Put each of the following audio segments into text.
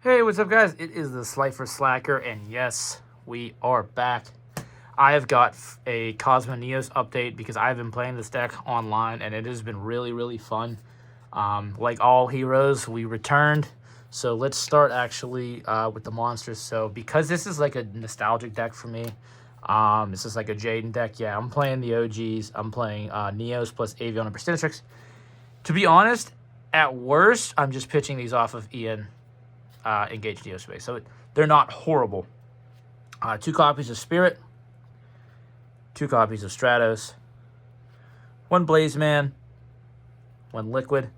Hey, what's up, guys? It is the Slifer Slacker, and yes, we are back. I have got a Cosmo Neos update because I've been playing this deck online, and it has been really fun. Like all heroes, we returned. So let's start actually with the monsters. So because this is like a nostalgic deck for me, this is like a Jaden deck. Yeah, I'm playing the OGs. I'm playing Neos plus Avion and Persistence. To be honest, at worst, I'm just pitching these off of Ian Engage Neo Space. So they're not horrible. 2 copies of Spirit, 2 copies of Stratos, 1 Blaze Man, 1 Liquid,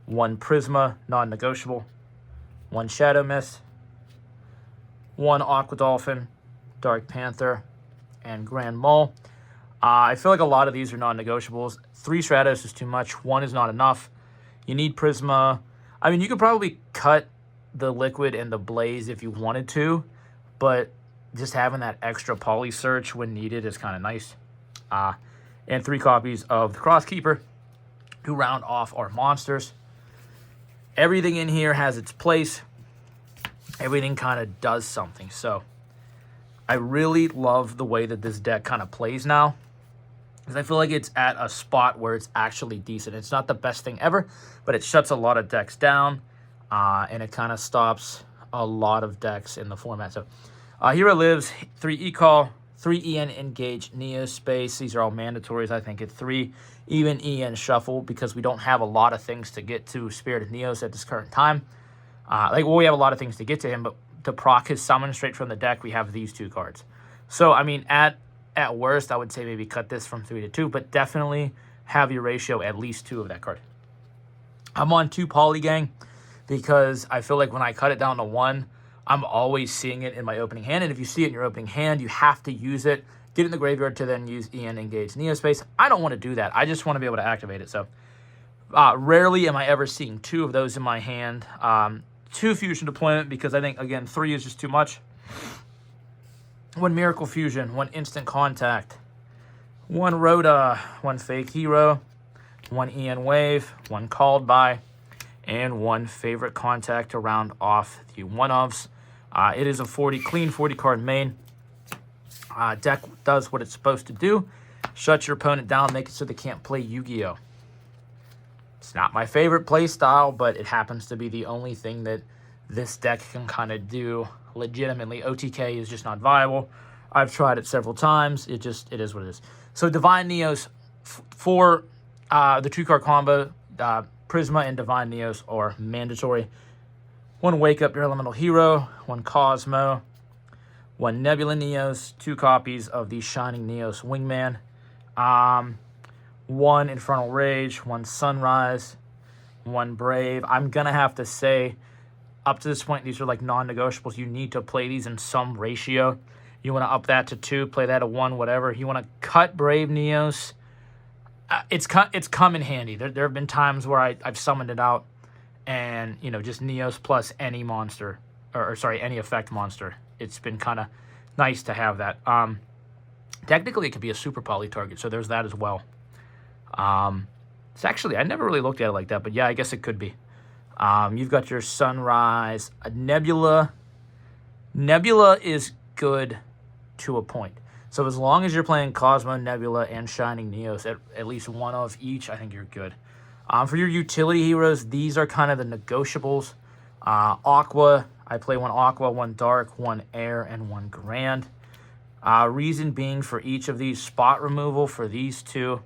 1 Prisma, non-negotiable, 1 Shadow Mist, 1 Aqua Dolphin, Dark Panther, and Grand Mole. I feel like a lot of these are non-negotiables. 3 Stratos is too much. 1 is not enough. You need Prisma. I mean, you could probably cut the Liquid and the Blaze if you wanted to, but just having that extra poly search when needed is kind of nice. And 3 copies of the Crosskeeper to round off our monsters. Everything in here has its place. Everything kind of does something. So I really love the way that this deck kind of plays now, because I feel like it's at a spot where it's actually decent. It's not the best thing ever, but it shuts a lot of decks down. And it kind of stops a lot of decks in the format. So, Hero Lives, 3 E-Call, 3 EN Engage Neo Space. These are all mandatories, I think, at 3. Even EN Shuffle, because we don't have a lot of things to get to Spirit of Neos at this current time. We have a lot of things to get to him, but to proc his summon straight from the deck, we have these 2 cards. So, I mean, at worst, I would say maybe cut this from 3 to 2, but definitely have your ratio at least 2 of that card. I'm on 2 Polygang, because I feel like when I cut it down to 1, I'm always seeing it in my opening hand. And if you see it in your opening hand, you have to use it. Get it in the graveyard to then use EN Engage Neo Space. I don't want to do that. I just want to be able to activate it. So rarely am I ever seeing 2 of those in my hand. 2 Fusion Deployment, because I think, again, 3 is just too much. 1 Miracle Fusion, 1 Instant Contact, 1 Rhoda, 1 Fake Hero, 1 EN Wave, 1 Called By, and 1 Favorite Contact to round off the one-ofs. It is a clean 40 card main. Deck does what it's supposed to do. Shut your opponent down, make it so they can't play Yu-Gi-Oh! It's not my favorite play style, but it happens to be the only thing that this deck can kind of do legitimately. OTK is just not viable. I've tried it several times. It is what it is. So Divine Neos for the 2-card combo, Prisma and Divine Neos are mandatory. 1 Wake Up Your Elemental Hero, 1 Cosmo, 1 Nebula Neos, 2 copies of the Shining Neos Wingman, 1 Infernal Rage, 1 Sunrise, 1 Brave. I'm going to have to say, up to this point, these are like non-negotiables. You need to play these in some ratio. You want to up that to 2, play that to 1, whatever. You want to cut Brave Neos. It's come in handy. There have been times where I've summoned it out, and just Neos plus any monster, or sorry, any effect monster. It's been kind of nice to have that. Technically, it could be a super poly target, so there's that as well. It's actually, I never really looked at it like that, but yeah, I guess it could be. You've got your Sunrise, a Nebula. Nebula is good to a point. So as long as you're playing Cosmo, Nebula, and Shining Neos, at least 1 of each, I think you're good. For your utility heroes, these are kind of the negotiables. Aqua, I play 1 Aqua, 1 Dark, 1 Air, and 1 Grand. Reason being for each of these, spot removal for these 2.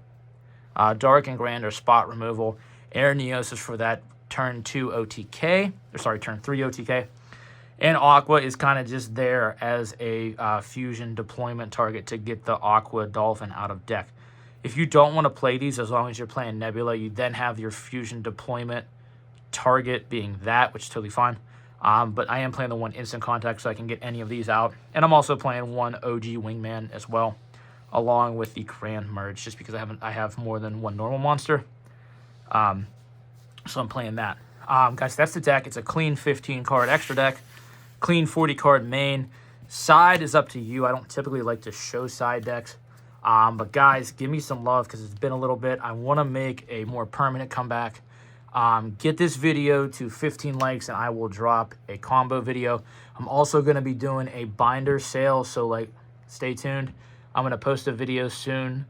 Dark and Grand are spot removal. Air Neos is for that turn 2 OTK, or sorry, turn 3 OTK. And Aqua is kind of just there as a fusion deployment target to get the Aqua Dolphin out of deck. If you don't want to play these, as long as you're playing Nebula, you then have your fusion deployment target being that, which is totally fine. But I am playing the 1 Instant Contact, so I can get any of these out. And I'm also playing 1 OG Wingman as well, along with the Grand Merge, just because I have more than 1 normal monster. So I'm playing that. Guys, that's the deck. It's a clean 15 card extra deck. Clean 40 card main. Side is up to you. I don't typically like to show side decks. But guys, give me some love because it's been a little bit. I want to make a more permanent comeback. Get this video to 15 likes and I will drop a combo video. I'm also going to be doing a binder sale, so like stay tuned. I'm going to post a video soon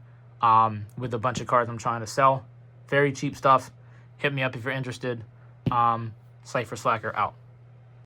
with a bunch of cards I'm trying to sell. Very cheap stuff. Hit me up if you're interested. Slifer Slacker out.